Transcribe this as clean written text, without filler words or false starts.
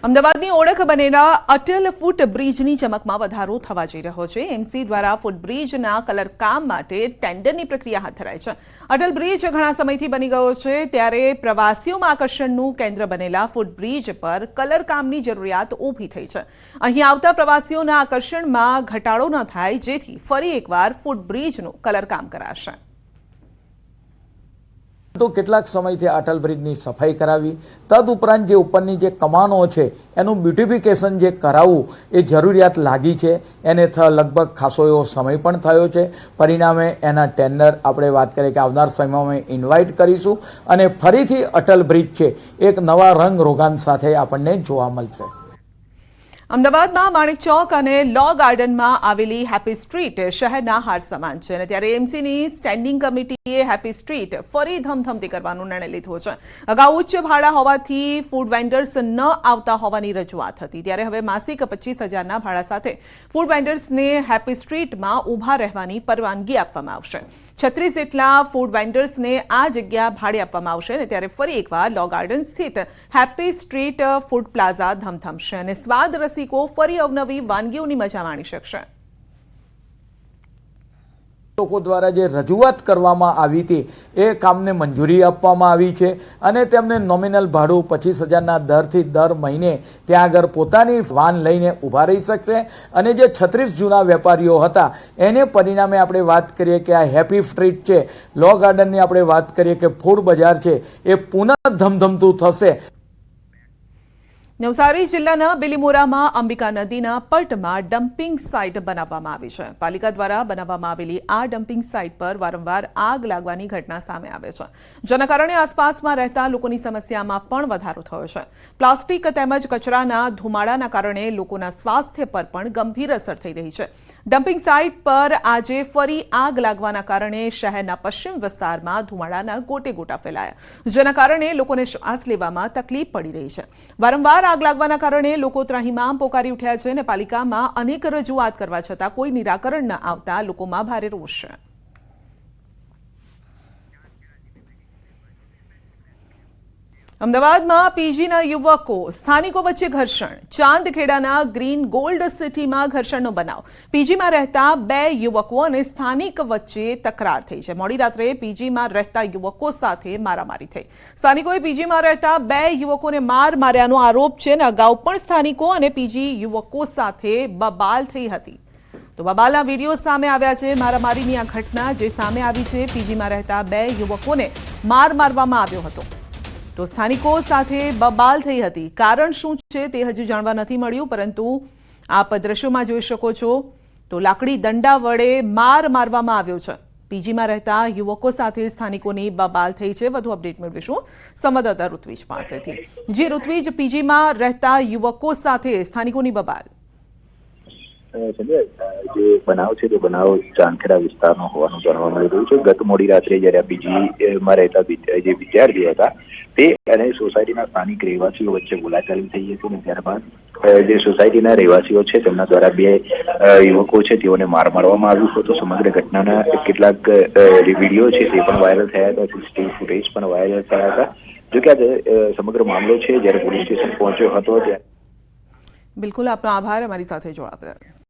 અમદાવાદની ઓળખ બનેલા અટલ ફૂટ બ્રિજની ચમકમાં વધારો થવા જઈ રહ્યો છે। એમસી દ્વારા ફૂટ બ્રિજના કલરકામ માટે ટેન્ડરની પ્રક્રિયા હાથ ધરાઈ છે। અટલ બ્રિજ ઘણા સમયથી બની ગયો છે, ત્યારે પ્રવાસીઓમાં આકર્ષણનું કેન્દ્ર બનેલા ફૂટ બ્રિજ પર કલરકામની જરૂરિયાત ઊભી થઈ છે। અહીં આવતા પ્રવાસીઓના આકર્ષણમાં ઘટાડો ન થાય, જેથી ફરી એકવાર ફૂટ બ્રિજનું કલરકામ કરાશે। તો કેટલાક સમયથી અટલ બ્રિજની સફાઈ કરાવી, તદુપરાંત જે ઉપરની જે કમાનો છે એનું બ્યુટિફિકેશન જે કરાવવું એ જરૂરિયાત લાગી છે। એને લગભગ ખાસો એવો સમય પણ થયો છે। પરિણામે એના ટેન્ડર આપણે વાત કરીએ કે આવનાર સમયમાં ઇન્વાઇટ કરીશું અને ફરીથી અટલ બ્રિજ છે એક નવા રંગ રોગાન સાથે આપણને જોવા મળશે। અમદાવાદમાં માણેક ચોક અને લો ગાર્ડનમાં આવેલી હેપી સ્ટ્રીટ શહેરના હાર્ટ સમાન છે, અને ત્યારે એમસીની સ્ટેન્ડિંગ કમિટીએ હેપી સ્ટ્રીટ ફરી ધમધમતી કરવાનો નિર્ણય લીધો છે। અગાઉ ઉચ્ચ ભાડા હોવાથી ફૂડ વેન્ડર્સ ન આવતા હોવાની રજૂઆત હતી, ત્યારે હવે માસિક 25,000ના ભાડા સાથે ફૂડ વેન્ડર્સને હેપી સ્ટ્રીટમાં ઊભા રહેવાની પરવાનગી આપવામાં આવશે। 36 જેટલા ફૂડ વેન્ડર્સને આ જગ્યા ભાડે આપવામાં આવશે, અને ત્યારે ફરી એકવાર લો ગાર્ડન સ્થિત હેપી સ્ટ્રીટ ફૂડ પ્લાઝા ધમધમશે અને સ્વાદ રસિકો ફરી અવનવી વાનગીઓની મજા માણી શકશે। લોકો દ્વારા જે રજૂઆત કરવામાં આવી હતી એ કામને મંજૂરી આપવામાં આવી છે અને તેમને નોમિનલ ભાડું 25,000ના દરથી દર મહિને ત્યાં આગળ પોતાની વાન લઈને ઊભા રહી શકશે। અને જે 36 જૂના વેપારીઓ હતા એને પરિણામે આપણે વાત કરીએ કે આ હેપી સ્ટ્રીટ છે, લો ગાર્ડનની આપણે વાત કરીએ કે ફૂડ બજાર છે, એ પુનઃ ધમધમતું થશે। નવસારી જિલ્લાના બિલીમોરામાં અંબિકા નદીના પટમાં ડમ્પિંગ સાઇટ બનાવવામાં આવી છે। પાલિકા દ્વારા બનાવવામાં આવેલી આ ડમ્પિંગ સાઇટ પર વારંવાર આગ લાગવાની ઘટના સામે આવે છે, જેના કારણે આસપાસમાં રહેતા લોકોની સમસ્યામાં પણ વધારો થયો છે। પ્લાસ્ટિક તેમજ કચરાના ધુમાડાના કારણે લોકોના સ્વાસ્થ્ય પર પણ ગંભીર અસર થઈ રહી છે। ડમ્પિંગ સાઇટ પર આજે ફરી આગ લાગવાના કારણે શહેરના પશ્ચિમ વિસ્તારમાં ધુમાડાના ગોટે ગોટા ફેલાયા, જેના કારણે લોકોને શ્વાસ લેવામાં તકલીફ પડી રહી છે। વારંવાર આગ લાગવાના કારણે લોકો ત્રાહિમામ પોકારી ઉઠ્યા છે અને પાલિકામાં અનેક રજૂઆત કરવા છતાં કોઈ નિરાકરણ ન આવતા લોકોમાં ભારે રોષ છે। અમદાવાદમાં પીજીના યુવકો સ્થાનિકો વચ્ચે ઘર્ષણ। ચાંદખેડાના ગ્રીન ગોલ્ડ સિટીમાં ઘર્ષણનો બનાવ। પીજીમાં રહેતા 2 યુવકો અને સ્થાનિક વચ્ચે તકરાર થઈ છે। મોડી રાત્રે પીજીમાં રહેતા યુવકો સાથે મારામારી થઈ। સ્થાનિકોએ પીજીમાં રહેતા 2 યુવકોને માર માર્યાનો આરોપ છે, અને અગાઉ પણ સ્થાનિકો અને પીજી યુવકો સાથે બબાલ થઈ હતી। તો બબાલના વિડીયો સામે આવ્યા છે। મારામારીની આ ઘટના જે સામે આવી છે, પીજીમાં રહેતા 2 યુવકોને માર મારવામાં આવ્યો હતો, તો સ્થાનિકો સાથે બબાલ થઈ હતી। કારણ શું છે તે હજુ જાણવા નથી મળ્યું, પરંતુ આપ દ્રશ્યોમાં જોઈ શકો છો તો લાકડી દંડા વડે માર મારવામાં આવ્યો છે। પીજીમાં રહેતા યુવકો સાથે સ્થાનિકોની બબાલ થઈ છે। વધુ અપડેટ મેળવીશું સંવાદદાતા ઋત્વિજ પાસેથી। જે ઋત્વિજ, પીજીમાં રહેતા યુવકો સાથે સ્થાનિકોની બબાલ। જે બનાવ છે તે બનાવ ચાંદખેડા વિસ્તારનો હોવાનું જાણવા મળી રહ્યું છે। ગત મોડી રાત્રે જ્યારે પીજીમાં રહેતા જે વિદ્યાર્થીઓ હતા તે અને સોસાયટીના સ્થાનિક રહેવાસીઓ વચ્ચે બોલાચાલી થઈ હતી, અને ત્યારબાદ જે સોસાયટીના રહેવાસીઓ છે તેમના દ્વારા 2 યુવકો છે તેઓને માર મારવામાં આવ્યું હતો। સમગ્ર ઘટનાના કેટલાક વિડીયો છે તે પણ વાયરલ થયા હતા, સીસીટીવી ફૂટેજ પણ વાયરલ થયા હતા। જોકે આ સમગ્ર મામલો છે જ્યારે પોલીસ સ્ટેશન પહોંચ્યો હતો ત્યારે બિલકુલ, આપનો આભાર અમારી સાથે જોડાવા બદલ।